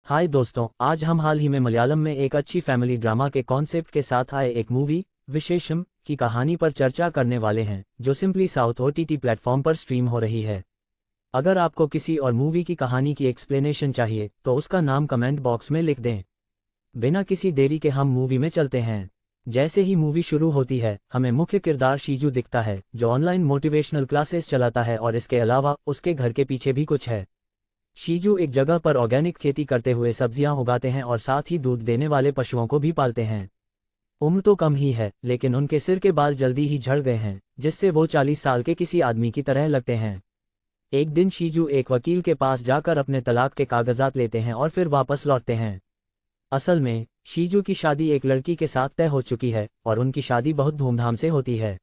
हाय दोस्तों, आज हम हाल ही में मलयालम में एक अच्छी फैमिली ड्रामा के कॉन्सेप्ट के साथ आए एक मूवी विशेषम की कहानी पर चर्चा करने वाले हैं, जो सिंपली साउथ ओटीटी प्लेटफॉर्म पर स्ट्रीम हो रही है। अगर आपको किसी और मूवी की कहानी की एक्सप्लेनेशन चाहिए तो उसका नाम कमेंट बॉक्स में लिख दें। बिना किसी देरी के हम मूवी में चलते हैं। जैसे ही मूवी शुरू होती है, हमें मुख्य किरदार शीजू दिखता है, जो ऑनलाइन मोटिवेशनल क्लासेस चलाता है और इसके अलावा उसके घर के पीछे भी कुछ है। शीजू एक जगह पर ऑर्गेनिक खेती करते हुए सब्जियां उगाते हैं और साथ ही दूध देने वाले पशुओं को भी पालते हैं। उम्र तो कम ही है, लेकिन उनके सिर के बाल जल्दी ही झड़ गए हैं, जिससे वो 40 साल के किसी आदमी की तरह लगते हैं। एक दिन शीजू एक वकील के पास जाकर अपने तलाक के कागजात लेते हैं और फिर वापस लौटते हैं। असल में शीजू की शादी एक लड़की के साथ तय हो चुकी है और उनकी शादी बहुत धूमधाम से होती है।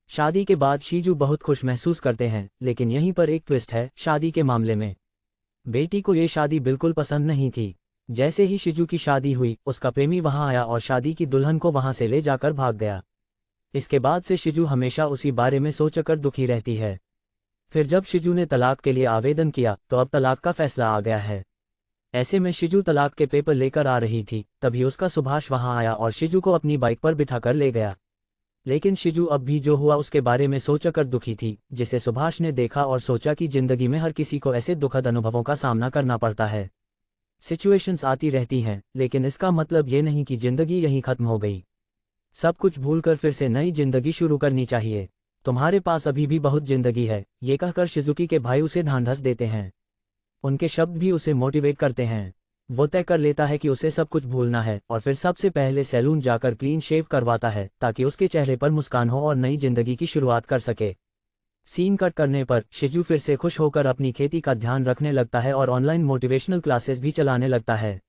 शादी के बाद शीजू बहुत खुश महसूस करते हैं, लेकिन यहीं पर एक ट्विस्ट है शादी के मामले में। बेटी को ये शादी बिल्कुल पसंद नहीं थी। जैसे ही शीजू की शादी हुई, उसका प्रेमी वहां आया और शादी की दुल्हन को वहां से ले जाकर भाग गया। इसके बाद से शीजू हमेशा उसी बारे में सोचकर दुखी रहती है। फिर जब शीजू ने तलाक के लिए आवेदन किया तो अब तलाक का फैसला आ गया है। ऐसे में शीजू तलाक के पेपर लेकर आ रही थी, तभी उसका सुभाष वहां आया और शीजू को अपनी बाइक पर बिठाकर ले गया। लेकिन शीजू अब भी जो हुआ उसके बारे में सोचकर दुखी थी, जिसे सुभाष ने देखा और सोचा कि जिंदगी में हर किसी को ऐसे दुखद अनुभवों का सामना करना पड़ता है। सिचुएशंस आती रहती हैं, लेकिन इसका मतलब ये नहीं कि जिंदगी यहीं खत्म हो गई। सब कुछ भूलकर फिर से नई जिंदगी शुरू करनी चाहिए। तुम्हारे पास अभी भी बहुत जिंदगी है, ये कहकर शिजुकी के भाई उसे ढांढस देते हैं। उनके शब्द भी उसे मोटिवेट करते हैं। वो तय कर लेता है कि उसे सब कुछ भूलना है और फिर सबसे पहले सैलून जाकर क्लीन शेव करवाता है, ताकि उसके चेहरे पर मुस्कान हो और नई जिंदगी की शुरुआत कर सके। सीन कट करने पर शिजू फिर से खुश होकर अपनी खेती का ध्यान रखने लगता है और ऑनलाइन मोटिवेशनल क्लासेस भी चलाने लगता है।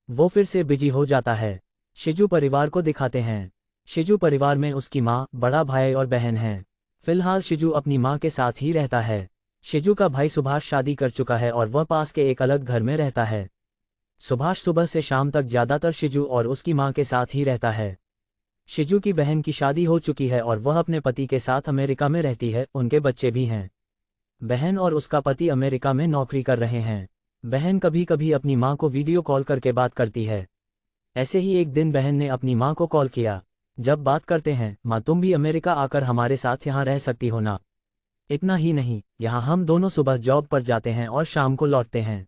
वो फिर से बिजी हो जाता है। शिजू परिवार को दिखाते हैं। शिजू परिवार में उसकी माँ, बड़ा भाई और बहन हैं। फिलहाल शिजू अपनी माँ के साथ ही रहता है। शिजू का भाई सुभाष शादी कर चुका है और वह पास के एक अलग घर में रहता है। सुभाष सुबह से शाम तक ज्यादातर शिजू और उसकी मां के साथ ही रहता है। शिजू की बहन की शादी हो चुकी है और वह अपने पति के साथ अमेरिका में रहती है, उनके बच्चे भी हैं। बहन और उसका पति अमेरिका में नौकरी कर रहे हैं। बहन कभी कभी अपनी मां को वीडियो कॉल करके बात करती है। ऐसे ही एक दिन बहन ने अपनी मां को कॉल किया। जब बात करते हैं, मां तुम भी अमेरिका आकर हमारे साथ यहाँ रह सकती हो ना। इतना ही नहीं, यहाँ हम दोनों सुबह जॉब पर जाते हैं और शाम को लौटते हैं।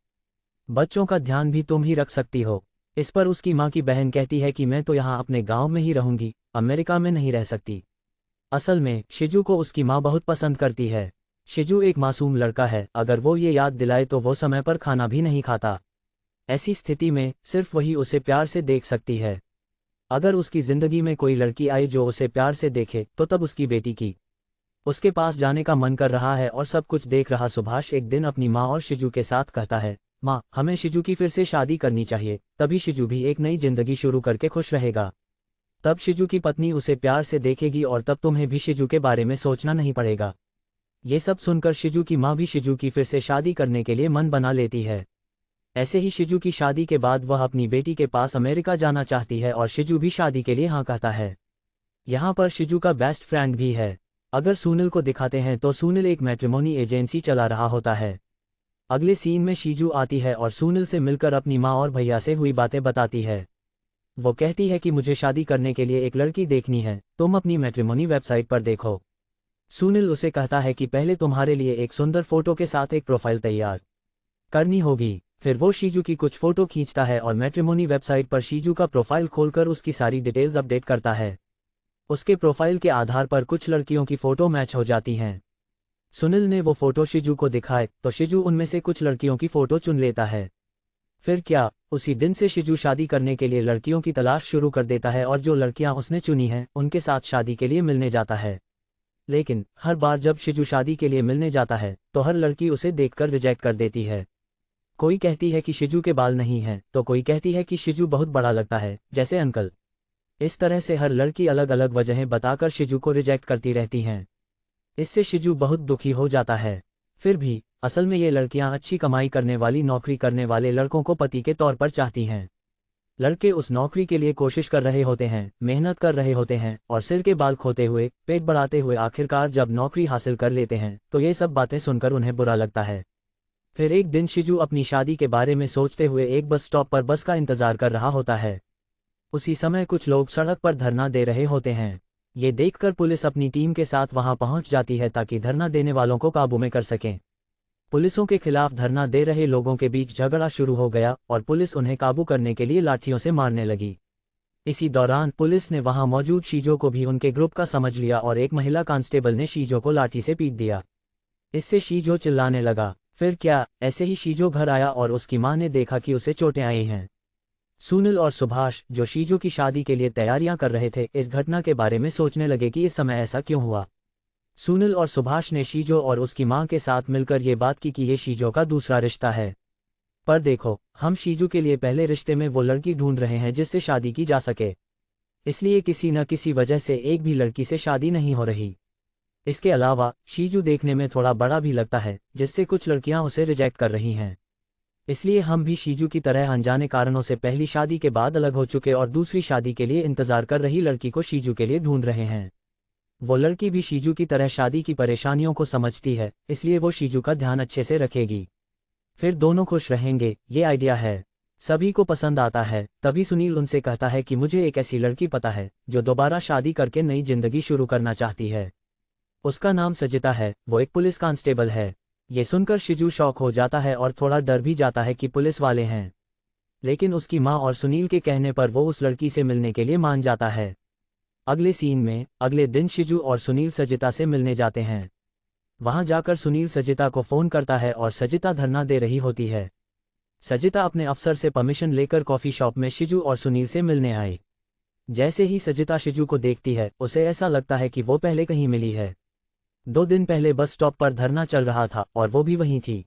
बच्चों का ध्यान भी तुम ही रख सकती हो। इस पर उसकी मां की बहन कहती है कि मैं तो यहाँ अपने गांव में ही रहूंगी, अमेरिका में नहीं रह सकती। असल में शिजू को उसकी मां बहुत पसंद करती है। शिजू एक मासूम लड़का है, अगर वो ये याद दिलाए तो वो समय पर खाना भी नहीं खाता। ऐसी स्थिति में सिर्फ वही उसे प्यार से देख सकती है। अगर उसकी जिंदगी में कोई लड़की आए जो उसे प्यार से देखे तो तब उसकी बेटी की। उसके पास जाने का मन कर रहा है और सब कुछ देख रहा सुभाष एक दिन अपनी माँ और शिजू के साथ कहता है, माँ हमें शिजू की फिर से शादी करनी चाहिए, तभी शिजू भी एक नई जिंदगी शुरू करके खुश रहेगा। तब शिजू की पत्नी उसे प्यार से देखेगी और तब तुम्हें भी शिजू के बारे में सोचना नहीं पड़ेगा। ये सब सुनकर शिजू की माँ भी शिजू की फिर से शादी करने के लिए मन बना लेती है। ऐसे ही शिजू की शादी के बाद वह अपनी बेटी के पास अमेरिका जाना चाहती है और शिजू भी शादी के लिए हाँ कहता है। यहाँ पर शिजू का बेस्ट फ्रेंड भी है। अगर सुनील को दिखाते हैं तो सुनील एक मैट्रिमोनी एजेंसी चला रहा होता है। अगले सीन में शीजू आती है और सुनील से मिलकर अपनी माँ और भैया से हुई बातें बताती है। वो कहती है कि मुझे शादी करने के लिए एक लड़की देखनी है, तुम अपनी मैट्रिमोनी वेबसाइट पर देखो। सुनील उसे कहता है कि पहले तुम्हारे लिए एक सुंदर फोटो के साथ एक प्रोफाइल तैयार करनी होगी। फिर वो शीजू की कुछ फोटो खींचता है और मैट्रिमोनी वेबसाइट पर शीजू का प्रोफाइल खोलकर उसकी सारी डिटेल्स अपडेट करता है। उसके प्रोफाइल के आधार पर कुछ लड़कियों की फोटो मैच हो जाती हैं। सुनील ने वो फोटो शिजू को दिखाए तो शिजू उनमें से कुछ लड़कियों की फोटो चुन लेता है। फिर क्या, उसी दिन से शिजू शादी करने के लिए लड़कियों की तलाश शुरू कर देता है और जो लड़कियां उसने चुनी हैं उनके साथ शादी के लिए मिलने जाता है। लेकिन हर बार जब शिजू शादी के लिए मिलने जाता है तो हर लड़की उसे देखकर रिजेक्ट कर देती है। कोई कहती है कि शिजू के बाल नहीं हैं, तो कोई कहती है कि शिजू बहुत बड़ा लगता है, जैसे अंकल। इस तरह से हर लड़की अलग अलग वजहें बताकर शिजू को रिजेक्ट करती रहती हैं। इससे शिजू बहुत दुखी हो जाता है। फिर भी असल में ये लड़कियां अच्छी कमाई करने वाली नौकरी करने वाले लड़कों को पति के तौर पर चाहती हैं। लड़के उस नौकरी के लिए कोशिश कर रहे होते हैं, मेहनत कर रहे होते हैं और सिर के बाल खोते हुए, पेट बढ़ाते हुए आखिरकार जब नौकरी हासिल कर लेते हैं तो ये सब बातें सुनकर उन्हें बुरा लगता है। फिर एक दिन शिजू अपनी शादी के बारे में सोचते हुए एक बस स्टॉप पर बस का इंतजार कर रहा होता है। उसी समय कुछ लोग सड़क पर धरना दे रहे होते हैं। ये देखकर पुलिस अपनी टीम के साथ वहां पहुंच जाती है ताकि धरना देने वालों को काबू में कर सकें। पुलिसों के खिलाफ धरना दे रहे लोगों के बीच झगड़ा शुरू हो गया और पुलिस उन्हें काबू करने के लिए लाठियों से मारने लगी। इसी दौरान पुलिस ने वहां मौजूद शीजो को भी उनके ग्रुप का समझ लिया और एक महिला कांस्टेबल ने शीजो को लाठी से पीट दिया। इससे शीजो चिल्लाने लगा। फिर क्या, ऐसे ही शीजो घर आया और उसकी मां ने देखा कि उसे चोटें आई हैं। सुनील और सुभाष, जो शीजो की शादी के लिए तैयारियां कर रहे थे, इस घटना के बारे में सोचने लगे कि इस समय ऐसा क्यों हुआ। सुनील और सुभाष ने शीजो और उसकी मां के साथ मिलकर ये बात की कि ये शीजो का दूसरा रिश्ता है। पर देखो, हम शीजू के लिए पहले रिश्ते में वो लड़की ढूंढ रहे हैं जिससे शादी की जा सके। इसलिए किसी न किसी वजह से एक भी लड़की से शादी नहीं हो रही। इसके अलावा शीजू देखने में थोड़ा बड़ा भी लगता है, जिससे कुछ लड़कियां उसे रिजेक्ट कर रही हैं। इसलिए हम भी शीजू की तरह अनजाने कारणों से पहली शादी के बाद अलग हो चुके और दूसरी शादी के लिए इंतजार कर रही लड़की को शीजू के लिए ढूंढ रहे हैं। वो लड़की भी शीजू की तरह शादी की परेशानियों को समझती है, इसलिए वो शीजू का ध्यान अच्छे से रखेगी। फिर दोनों खुश रहेंगे। ये आइडिया है, सभी को पसंद आता है। तभी सुनील उनसे कहता है कि मुझे एक ऐसी लड़की पता है जो दोबारा शादी करके नई जिंदगी शुरू करना चाहती है। उसका नाम सजिता है, वो एक पुलिस कांस्टेबल है। ये सुनकर शिजू शॉक हो जाता है और थोड़ा डर भी जाता है कि पुलिस वाले हैं। लेकिन उसकी मां और सुनील के कहने पर वो उस लड़की से मिलने के लिए मान जाता है। अगले सीन में अगले दिन शिजू और सुनील सजिता से मिलने जाते हैं। वहां जाकर सुनील सजिता को फोन करता है और सजिता धरना दे रही होती है। सजिता अपने अफसर से परमिशन लेकर कॉफी शॉप में शिजू और सुनील से मिलने आई। जैसे ही सजिता शिजू को देखती है, उसे ऐसा लगता है कि वो पहले कहीं मिली है। 2 दिन पहले बस स्टॉप पर धरना चल रहा था और वो भी वहीं थी।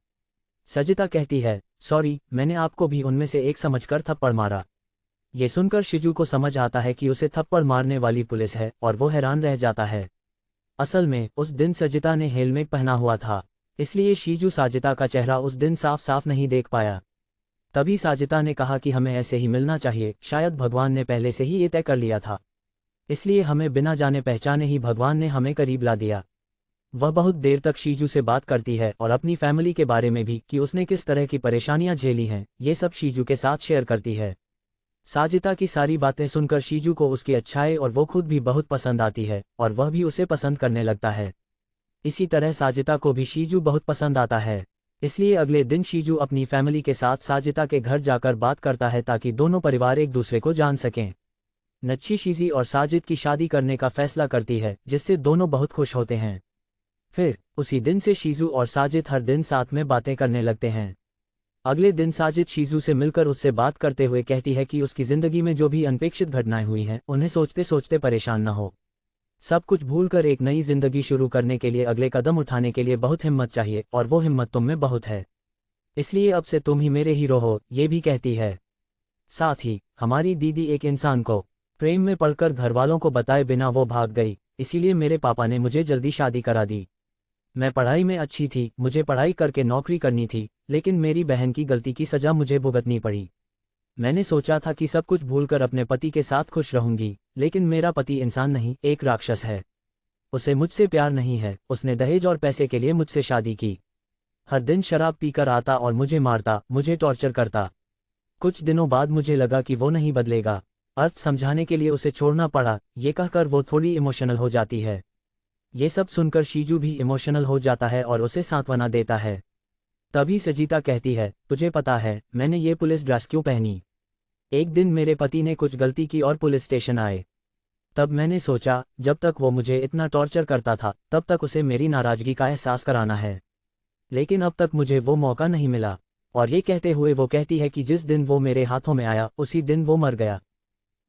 सजिता कहती है, सॉरी, मैंने आपको भी उनमें से एक समझकर थप्पड़ मारा। ये सुनकर शिजू को समझ आता है कि उसे थप्पड़ मारने वाली पुलिस है और वो हैरान रह जाता है। असल में उस दिन सजिता ने हेलमेट पहना हुआ था, इसलिए शिजू साजिता का चेहरा उस दिन साफ साफ नहीं देख पाया। तभी साजिता ने कहा कि हमें ऐसे ही मिलना चाहिए, शायद भगवान ने पहले से ही ये तय कर लिया था, इसलिए हमें बिना जाने पहचाने ही भगवान ने हमें करीब ला दिया। वह बहुत देर तक शीजू से बात करती है और अपनी फैमिली के बारे में भी, कि उसने किस तरह की परेशानियां झेली हैं, ये सब शीजू के साथ शेयर करती है। साजिता की सारी बातें सुनकर शीजू को उसकी अच्छाई और वो खुद भी बहुत पसंद आती है और वह भी उसे पसंद करने लगता है। इसी तरह साजिता को भी शीजू बहुत पसंद आता है। इसलिए अगले दिन शीजू अपनी फैमिली के साथ साजिता के घर जाकर बात करता है ताकि दोनों परिवार एक दूसरे को जान सकें। नच्छी शीजी और साजिद की शादी करने का फैसला करती है, जिससे दोनों बहुत खुश होते हैं। फिर उसी दिन से शीजू और साजिद हर दिन साथ में बातें करने लगते हैं। अगले दिन साजिद शीजू से मिलकर उससे बात करते हुए कहती है कि उसकी जिंदगी में जो भी अनपेक्षित घटनाएं हुई हैं, उन्हें सोचते सोचते परेशान न हो। सब कुछ भूलकर एक नई जिंदगी शुरू करने के लिए अगले कदम उठाने के लिए बहुत हिम्मत चाहिए और वो हिम्मत तुम में बहुत है, इसलिए अब से तुम ही मेरे हीरो हो, ये भी कहती है। साथ ही हमारी दीदी एक इंसान को प्रेम में पड़कर घरवालों को बताए बिना वो भाग गई, इसीलिए मेरे पापा ने मुझे जल्दी शादी करा दी। मैं पढ़ाई में अच्छी थी, मुझे पढ़ाई करके नौकरी करनी थी, लेकिन मेरी बहन की गलती की सजा मुझे भुगतनी पड़ी। मैंने सोचा था कि सब कुछ भूलकर अपने पति के साथ खुश रहूंगी, लेकिन मेरा पति इंसान नहीं, एक राक्षस है। उसे मुझसे प्यार नहीं है, उसने दहेज और पैसे के लिए मुझसे शादी की। हर दिन शराब पीकर आता और मुझे मारता, मुझे टॉर्चर करता। कुछ दिनों बाद मुझे लगा कि वो नहीं बदलेगा, अर्थ समझाने के लिए उसे छोड़ना पड़ा। ये कहकर वो थोड़ी इमोशनल हो जाती है। ये सब सुनकर शीजू भी इमोशनल हो जाता है और उसे सांत्वना देता है। तभी सजिता कहती है, तुझे पता है मैंने ये पुलिस ड्रेस क्यों पहनी? एक दिन मेरे पति ने कुछ गलती की और पुलिस स्टेशन आए। तब मैंने सोचा, जब तक वो मुझे इतना टॉर्चर करता था, तब तक उसे मेरी नाराजगी का एहसास कराना है, लेकिन अब तक मुझे वो मौका नहीं मिला। और ये कहते हुए वो कहती है कि जिस दिन वो मेरे हाथों में आया, उसी दिन वो मर गया।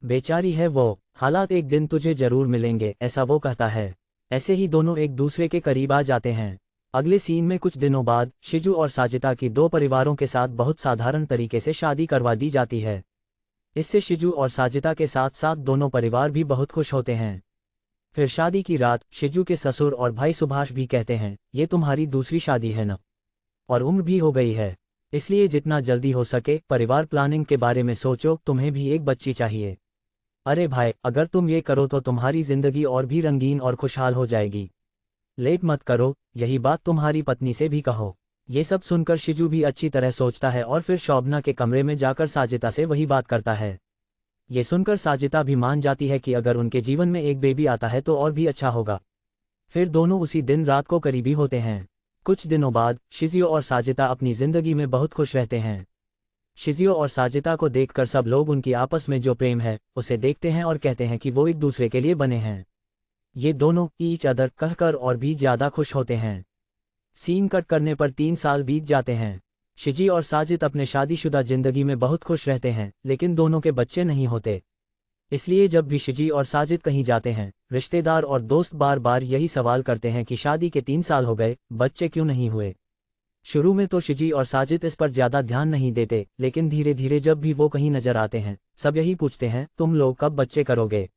बेचारी है वो, हालात एक दिन तुझे जरूर मिलेंगे, ऐसा वो कहता है। ऐसे ही दोनों एक दूसरे के करीब आ जाते हैं। अगले सीन में कुछ दिनों बाद शिजू और साजिता की 2 परिवारों के साथ बहुत साधारण तरीके से शादी करवा दी जाती है। इससे शिजू और साजिता के साथ साथ दोनों परिवार भी बहुत खुश होते हैं। फिर शादी की रात शिजू के ससुर और भाई सुभाष भी कहते हैं, ये तुम्हारी दूसरी शादी है न, और उम्र भी हो गई है, इसलिए जितना जल्दी हो सके परिवार प्लानिंग के बारे में सोचो, तुम्हें भी एक बच्ची चाहिए। अरे भाई, अगर तुम ये करो तो तुम्हारी जिंदगी और भी रंगीन और खुशहाल हो जाएगी। लेट मत करो, यही बात तुम्हारी पत्नी से भी कहो। ये सब सुनकर शिजू भी अच्छी तरह सोचता है और फिर शोभना के कमरे में जाकर साजिता से वही बात करता है। ये सुनकर साजिता भी मान जाती है कि अगर उनके जीवन में एक बेबी आता है तो और भी अच्छा होगा। फिर दोनों उसी दिन रात को करीबी होते हैं। कुछ दिनों बाद शिज़ुओ और साजिता अपनी जिंदगी में बहुत खुश रहते हैं। शिज़ुओ और साजिता को देखकर सब लोग उनकी आपस में जो प्रेम है उसे देखते हैं और कहते हैं कि वो एक दूसरे के लिए बने हैं। ये दोनों ईच अदर कहकर और भी ज़्यादा खुश होते हैं। सीन कट करने पर 3 साल बीत जाते हैं। शिजी और साजिद अपने शादीशुदा जिंदगी में बहुत खुश रहते हैं, लेकिन दोनों के बच्चे नहीं होते। इसलिए जब भी शिजी और साजिद कहीं जाते हैं, रिश्तेदार और दोस्त बार बार यही सवाल करते हैं कि शादी के 3 साल हो गए, बच्चे क्यों नहीं हुए। शुरू में तो शिजी और साजिद इस पर ज़्यादा ध्यान नहीं देते, लेकिन धीरे धीरे जब भी वो कहीं नजर आते हैं, सब यही पूछते हैं, तुम लोग कब बच्चे करोगे।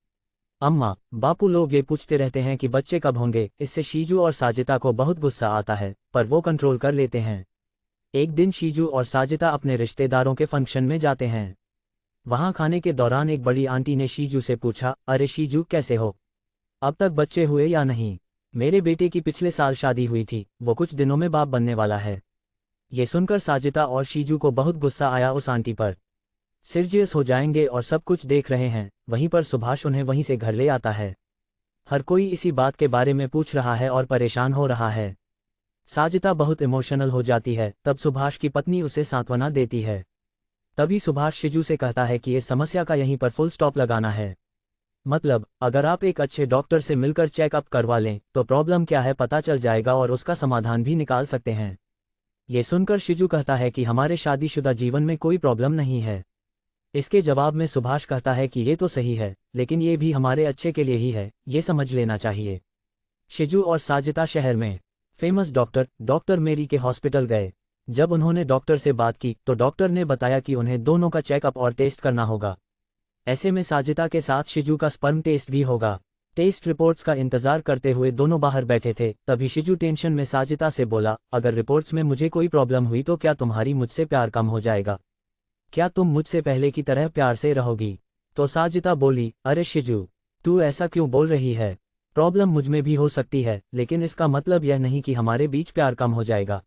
अम्मा बापू लोग ये पूछते रहते हैं कि बच्चे कब होंगे। इससे शीजू और साजिता को बहुत गुस्सा आता है, पर वो कंट्रोल कर लेते हैं। एक दिन शीजू और साजिता अपने रिश्तेदारों के फंक्शन में जाते हैं। वहां खाने के दौरान एक बड़ी आंटी ने शीजू से पूछा, अरे शीजू कैसे हो, अब तक बच्चे हुए या नहीं। मेरे बेटे की पिछले साल शादी हुई थी, वो कुछ दिनों में बाप बनने वाला है। ये सुनकर साजिता और शीजू को बहुत गुस्सा आया उस आंटी पर। सीरियस हो जाएंगे और सब कुछ देख रहे हैं, वहीं पर सुभाष उन्हें वहीं से घर ले आता है। हर कोई इसी बात के बारे में पूछ रहा है और परेशान हो रहा है। साजिता बहुत इमोशनल हो जाती है, तब सुभाष की पत्नी उसे सांत्वना देती है। तभी सुभाष शिजू से कहता है कि इस समस्या का यहीं पर फुल स्टॉप लगाना है। मतलब अगर आप एक अच्छे डॉक्टर से मिलकर चेकअप करवा लें तो प्रॉब्लम क्या है पता चल जाएगा और उसका समाधान भी निकाल सकते हैं। ये सुनकर शिजू कहता है कि हमारे शादीशुदा जीवन में कोई प्रॉब्लम नहीं है। इसके जवाब में सुभाष कहता है कि ये तो सही है, लेकिन ये भी हमारे अच्छे के लिए ही है, ये समझ लेना चाहिए। शिजू और साजिता शहर में फेमस डॉक्टर मेरी के हॉस्पिटल गए। जब उन्होंने डॉक्टर से बात की तो डॉक्टर ने बताया कि उन्हें दोनों का चेकअप और टेस्ट करना होगा। ऐसे में साजिता के साथ शिजू का स्पर्म टेस्ट भी होगा। टेस्ट रिपोर्ट्स का इंतजार करते हुए दोनों बाहर बैठे थे। तभी शिजू टेंशन में साजिता से बोला, अगर रिपोर्ट्स में मुझे कोई प्रॉब्लम हुई तो क्या तुम्हारी मुझसे प्यार कम हो जाएगा, क्या तुम मुझसे पहले की तरह प्यार से रहोगी। तो साजिता बोली, अरे शिजू तू ऐसा क्यों बोल रही है, प्रॉब्लम मुझ में भी हो सकती है, लेकिन इसका मतलब यह नहीं कि हमारे बीच प्यार कम हो जाएगा।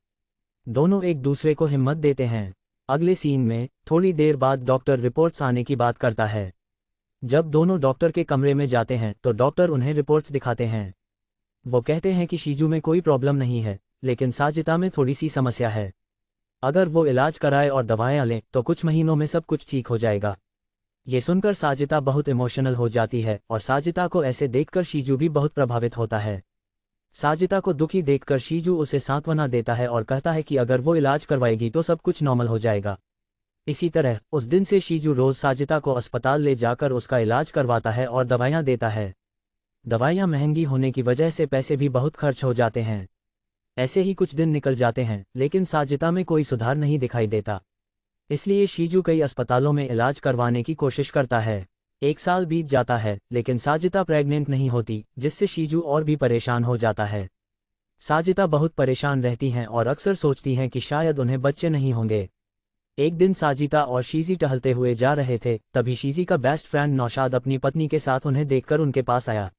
दोनों एक दूसरे को हिम्मत देते हैं। अगले सीन में थोड़ी देर बाद डॉक्टर रिपोर्ट्स आने की बात करता है। जब दोनों डॉक्टर के कमरे में जाते हैं तो डॉक्टर उन्हें रिपोर्ट्स दिखाते हैं। वो कहते हैं कि शीजू में कोई प्रॉब्लम नहीं है, लेकिन साजिता में थोड़ी सी समस्या है। अगर वो इलाज कराए और दवाएं लें तो कुछ महीनों में सब कुछ ठीक हो जाएगा। ये सुनकर साजिता बहुत इमोशनल हो जाती है और साजिता को ऐसे देखकर शीजू भी बहुत प्रभावित होता है। साजिता को दुखी देखकर शीजू उसे सांत्वना देता है और कहता है कि अगर वो इलाज करवाएगी तो सब कुछ नॉर्मल हो जाएगा। इसी तरह उस दिन से शीजू रोज साजिता को अस्पताल ले जाकर उसका इलाज करवाता है और दवाइयाँ देता है। दवाइयाँ महंगी होने की वजह से पैसे भी बहुत खर्च हो जाते हैं। ऐसे ही कुछ दिन निकल जाते हैं, लेकिन साजिता में कोई सुधार नहीं दिखाई देता। इसलिए शीजू कई अस्पतालों में इलाज करवाने की कोशिश करता है। 1 साल बीत जाता है, लेकिन साजिता प्रेग्नेंट नहीं होती, जिससे शीजू और भी परेशान हो जाता है। साजिता बहुत परेशान रहती हैं और अक्सर सोचती हैं कि शायद उन्हें बच्चे नहीं होंगे। एक दिन साजिता और शीजी टहलते हुए जा रहे थे, तभी शीजी का बेस्ट फ्रेंड नौशाद अपनी पत्नी के साथ उन्हें देखकर उनके पास आया।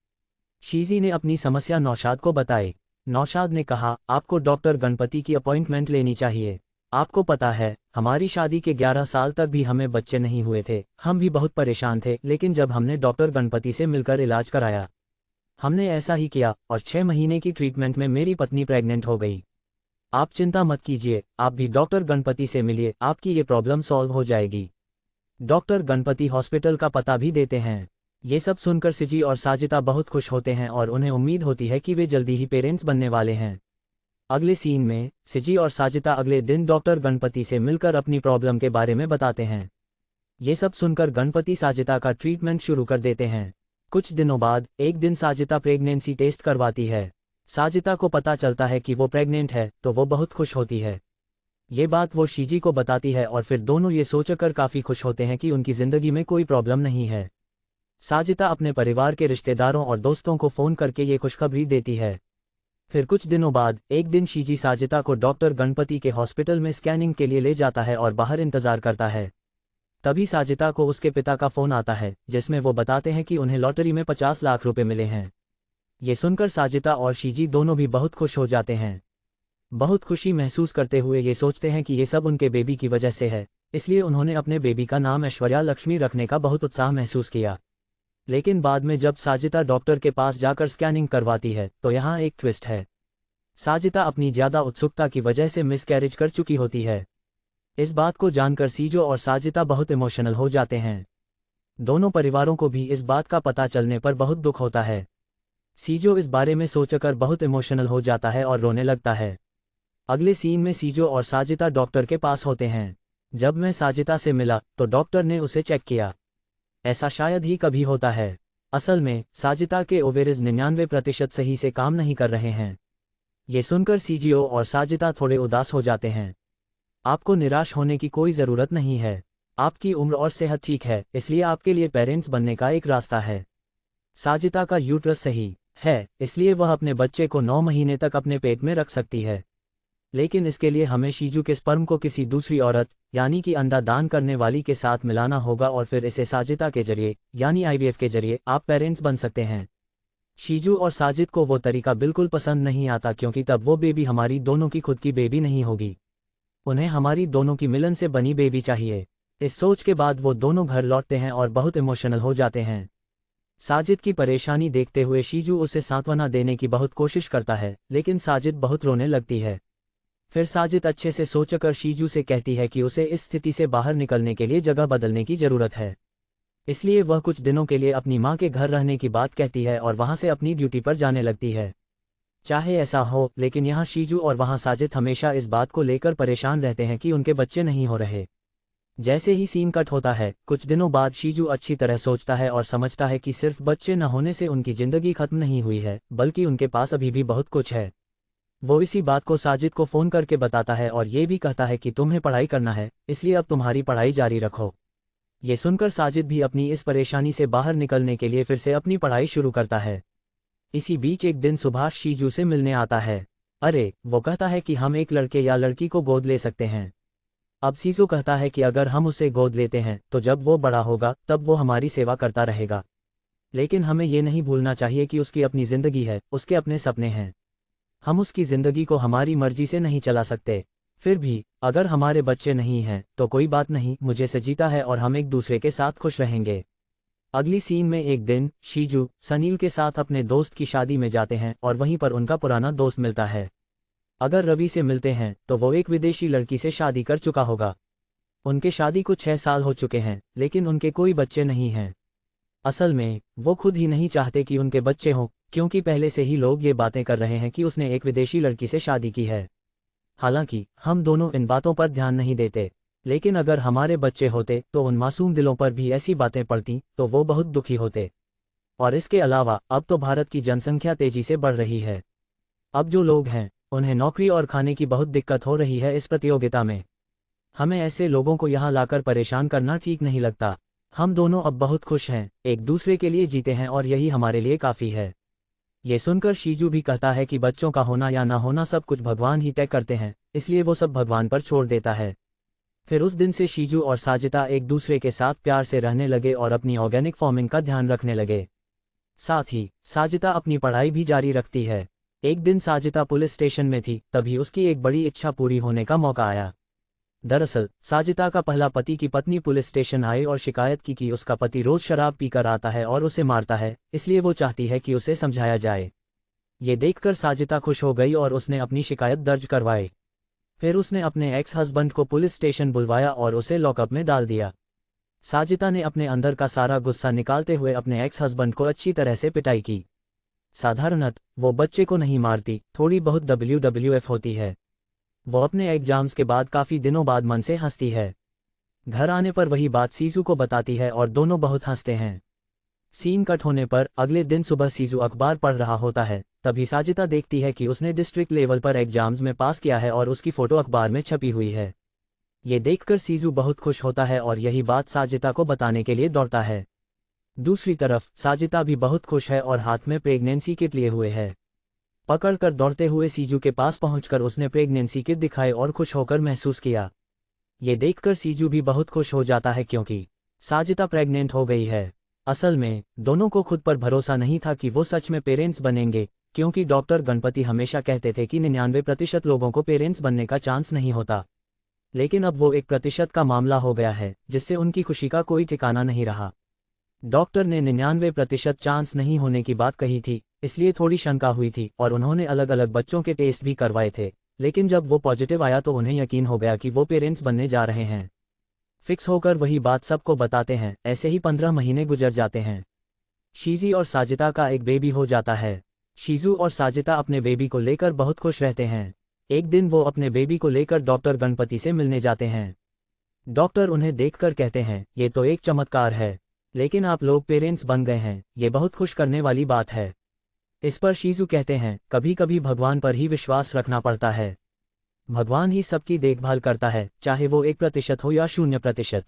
शीजी ने अपनी समस्या नौशाद को बताई। नौशाद ने कहा, आपको डॉक्टर गणपति की अपॉइंटमेंट लेनी चाहिए। आपको पता है, हमारी शादी के 11 साल तक भी हमें बच्चे नहीं हुए थे। हम भी बहुत परेशान थे, लेकिन जब हमने डॉक्टर गणपति से मिलकर इलाज कराया, हमने ऐसा ही किया और 6 महीने की ट्रीटमेंट में मेरी पत्नी प्रेग्नेंट हो गई। आप चिंता मत कीजिए, आप भी डॉक्टर गणपति से मिलिए, आपकी ये प्रॉब्लम सॉल्व हो जाएगी। डॉक्टर गणपति हॉस्पिटल का पता भी देते हैं। ये सब सुनकर सिजी और साजिता बहुत खुश होते हैं और उन्हें उम्मीद होती है कि वे जल्दी ही पेरेंट्स बनने वाले हैं। अगले सीन में सिजी और साजिता अगले दिन डॉक्टर गणपति से मिलकर अपनी प्रॉब्लम के बारे में बताते हैं। ये सब सुनकर गणपति साजिता का ट्रीटमेंट शुरू कर देते हैं। कुछ दिनों बाद एक दिन साजिता प्रेगनेंसी टेस्ट करवाती है। साजिता को पता चलता है कि वो प्रेग्नेंट है, तो वो बहुत खुश होती है। ये बात वो शीजी को बताती है और फिर दोनों ये सोचकर काफ़ी खुश होते हैं कि उनकी ज़िंदगी में कोई प्रॉब्लम नहीं है। साजिता अपने परिवार के रिश्तेदारों और दोस्तों को फ़ोन करके ये खुशखबरी देती है। फिर कुछ दिनों बाद एक दिन शीजी साजिता को डॉक्टर गणपति के हॉस्पिटल में स्कैनिंग के लिए ले जाता है और बाहर इंतजार करता है। तभी साजिता को उसके पिता का फ़ोन आता है, जिसमें वो बताते हैं कि उन्हें लॉटरी में 50 लाख रुपए मिले हैं। ये सुनकर साजिता और शीजी दोनों भी बहुत खुश हो जाते हैं। बहुत खुशी महसूस करते हुए ये सोचते हैं कि ये सब उनके बेबी की वजह से है, इसलिए उन्होंने अपने बेबी का नाम ऐश्वर्या लक्ष्मी रखने का बहुत उत्साह महसूस किया। लेकिन बाद में जब साजिता डॉक्टर के पास जाकर स्कैनिंग करवाती है तो यहाँ एक ट्विस्ट है। साजिता अपनी ज़्यादा उत्सुकता की वजह से मिसकैरेज कर चुकी होती है। इस बात को जानकर सीजो और साजिता बहुत इमोशनल हो जाते हैं। दोनों परिवारों को भी इस बात का पता चलने पर बहुत दुख होता है। सीजो इस बारे में सोचकर बहुत इमोशनल हो जाता है और रोने लगता है। अगले सीन में सीजो और साजिता डॉक्टर के पास होते हैं। जब मैं साजिता से मिला तो डॉक्टर ने उसे चेक किया। ऐसा शायद ही कभी होता है। असल में साजिता के ओवेरिज 99% सही से काम नहीं कर रहे हैं। ये सुनकर सीजीओ और साजिता थोड़े उदास हो जाते हैं। आपको निराश होने की कोई ज़रूरत नहीं है। आपकी उम्र और सेहत ठीक है, इसलिए आपके लिए पेरेंट्स बनने का एक रास्ता है। साजिता का यूट्रस सही है, इसलिए वह अपने बच्चे को 9 महीने तक अपने पेट में रख सकती है। लेकिन इसके लिए हमें शीजू के स्पर्म को किसी दूसरी औरत यानी कि अंडा दान करने वाली के साथ मिलाना होगा और फिर इसे साजिता के जरिए यानी आईवीएफ के जरिए आप पेरेंट्स बन सकते हैं। शीजू और साजिद को वो तरीका बिल्कुल पसंद नहीं आता क्योंकि तब वो बेबी हमारी दोनों की खुद की बेबी नहीं होगी। उन्हें हमारी दोनों की मिलन से बनी बेबी चाहिए। इस सोच के बाद वो दोनों घर लौटते हैं और बहुत इमोशनल हो जाते हैं। साजिद की परेशानी देखते हुए शीजू उसे सांत्वना देने की बहुत कोशिश करता है, लेकिन साजिद बहुत रोने लगती है। फिर साजिद अच्छे से सोचकर शीजू से कहती है कि उसे इस स्थिति से बाहर निकलने के लिए जगह बदलने की ज़रूरत है। इसलिए वह कुछ दिनों के लिए अपनी माँ के घर रहने की बात कहती है और वहाँ से अपनी ड्यूटी पर जाने लगती है। चाहे ऐसा हो, लेकिन यहाँ शीजू और वहाँ साजिद हमेशा इस बात को लेकर परेशान रहते हैं कि उनके बच्चे नहीं हो रहे। जैसे ही सीन कट होता है, कुछ दिनों बाद शीजू अच्छी तरह सोचता है और समझता है कि सिर्फ बच्चे न होने से उनकी ज़िंदगी खत्म नहीं हुई है, बल्कि उनके पास अभी भी बहुत कुछ है। वो इसी बात को साजिद को फ़ोन करके बताता है और ये भी कहता है कि तुम्हें पढ़ाई करना है, इसलिए अब तुम्हारी पढ़ाई जारी रखो। ये सुनकर साजिद भी अपनी इस परेशानी से बाहर निकलने के लिए फिर से अपनी पढ़ाई शुरू करता है। इसी बीच एक दिन सुभाष शीजू से मिलने आता है। अरे, वो कहता है कि हम एक लड़के या लड़की को गोद ले सकते हैं। अब शीजू कहता है कि अगर हम उसे गोद लेते हैं तो जब वो बड़ा होगा तब वो हमारी सेवा करता रहेगा। लेकिन हमें ये नहीं भूलना चाहिए कि उसकी अपनी ज़िंदगी है, उसके अपने सपने हैं। हम उसकी ज़िंदगी को हमारी मर्जी से नहीं चला सकते। फिर भी अगर हमारे बच्चे नहीं हैं तो कोई बात नहीं, मुझे से जीता है और हम एक दूसरे के साथ खुश रहेंगे। अगली सीन में एक दिन शीजू सनील के साथ अपने दोस्त की शादी में जाते हैं और वहीं पर उनका पुराना दोस्त मिलता है। अगर रवि से मिलते हैं तो वो एक विदेशी लड़की से शादी कर चुका होगा। उनके शादी को 6 साल हो चुके हैं, लेकिन उनके कोई बच्चे नहीं हैं। असल में वो खुद ही नहीं चाहते कि उनके बच्चे हों, क्योंकि पहले से ही लोग ये बातें कर रहे हैं कि उसने एक विदेशी लड़की से शादी की है। हालांकि हम दोनों इन बातों पर ध्यान नहीं देते, लेकिन अगर हमारे बच्चे होते तो उन मासूम दिलों पर भी ऐसी बातें पड़ती तो वो बहुत दुखी होते। और इसके अलावा अब तो भारत की जनसंख्या तेजी से बढ़ रही है। अब जो लोग हैं उन्हें नौकरी और खाने की बहुत दिक्कत हो रही है इस प्रतियोगिता में। हमें ऐसे लोगों को यहाँ लाकर परेशान करना ठीक नहीं लगता। हम दोनों अब बहुत खुश हैं, एक दूसरे के लिए जीते हैं और यही हमारे लिए काफ़ी है। ये सुनकर शीजू भी कहता है कि बच्चों का होना या ना होना सब कुछ भगवान ही तय करते हैं, इसलिए वो सब भगवान पर छोड़ देता है। फिर उस दिन से शीजू और साजिता एक दूसरे के साथ प्यार से रहने लगे और अपनी ऑर्गेनिक फार्मिंग का ध्यान रखने लगे। साथ ही साजिता अपनी पढ़ाई भी जारी रखती है। एक दिन साजिता पुलिस स्टेशन में थी, तभी उसकी एक बड़ी इच्छा पूरी होने का मौका आया। दरअसल साजिता का पहला पति की पत्नी पुलिस स्टेशन आई और शिकायत की कि उसका पति रोज शराब पीकर आता है और उसे मारता है, इसलिए वो चाहती है कि उसे समझाया जाए। ये देखकर साजिता खुश हो गई और उसने अपनी शिकायत दर्ज करवाई। फिर उसने अपने एक्स हस्बैंड को पुलिस स्टेशन बुलवाया और उसे लॉकअप में डाल दिया। साजिता ने अपने अंदर का सारा गुस्सा निकालते हुए अपने एक्स हस्बैंड को अच्छी तरह से पिटाई की। साधारणतः वो बच्चे को नहीं मारती, थोड़ी बहुत WWF होती है। वो अपने एग्जाम्स के बाद काफ़ी दिनों बाद मन से हंसती है। घर आने पर वही बात सीजू को बताती है और दोनों बहुत हंसते हैं। सीन कट होने पर अगले दिन सुबह सीजू अखबार पढ़ रहा होता है, तभी साजिता देखती है कि उसने डिस्ट्रिक्ट लेवल पर एग्जाम्स में पास किया है और उसकी फ़ोटो अखबार में छपी हुई है। ये देखकर सीजू बहुत खुश होता है और यही बात साजिता को बताने के लिए दौड़ता है। दूसरी तरफ साजिता भी बहुत खुश है और हाथ में प्रेगनेंसी किट लिए हुए है। पकड़कर दौड़ते हुए सीजू के पास पहुंचकर उसने प्रेगनेंसी किट दिखाई और खुश होकर महसूस किया। ये देखकर सीजू भी बहुत खुश हो जाता है क्योंकि साजिता प्रेग्नेंट हो गई है। असल में दोनों को खुद पर भरोसा नहीं था कि वो सच में पेरेंट्स बनेंगे, क्योंकि डॉक्टर गणपति हमेशा कहते थे कि 99% लोगों को पेरेंट्स बनने का चांस नहीं होता, लेकिन अब वो 1% का मामला हो गया है, जिससे उनकी खुशी का कोई ठिकाना नहीं रहा। डॉक्टर ने 99% चांस नहीं होने की बात कही थी, इसलिए थोड़ी शंका हुई थी और उन्होंने अलग अलग बच्चों के टेस्ट भी करवाए थे, लेकिन जब वो पॉजिटिव आया तो उन्हें यकीन हो गया कि वो पेरेंट्स बनने जा रहे हैं। फिक्स होकर वही बात सबको बताते हैं। ऐसे ही 15 महीने गुजर जाते हैं। शीजी और साजिता का एक बेबी हो जाता है। शीजू और साजिता अपने बेबी को लेकर बहुत खुश रहते हैं। एक दिन वो अपने बेबी को लेकर डॉक्टर गणपति से मिलने जाते हैं। डॉक्टर उन्हें देखकर कहते हैं, ये तो एक चमत्कार है, लेकिन आप लोग पेरेंट्स बन गए हैं, ये बहुत खुश करने वाली बात है। इस पर शीजू कहते हैं, कभी कभी भगवान पर ही विश्वास रखना पड़ता है। भगवान ही सबकी देखभाल करता है, चाहे वो 1% हो या 0%।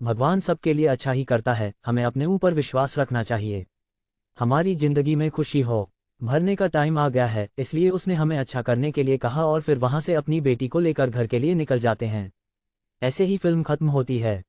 भगवान सबके लिए अच्छा ही करता है, हमें अपने ऊपर विश्वास रखना चाहिए। हमारी जिंदगी में खुशी हो भरने का टाइम आ गया है, इसलिए उसने हमें अच्छा करने के लिए कहा और फिर वहां से अपनी बेटी को लेकर घर के लिए निकल जाते हैं। ऐसे ही फिल्म खत्म होती है।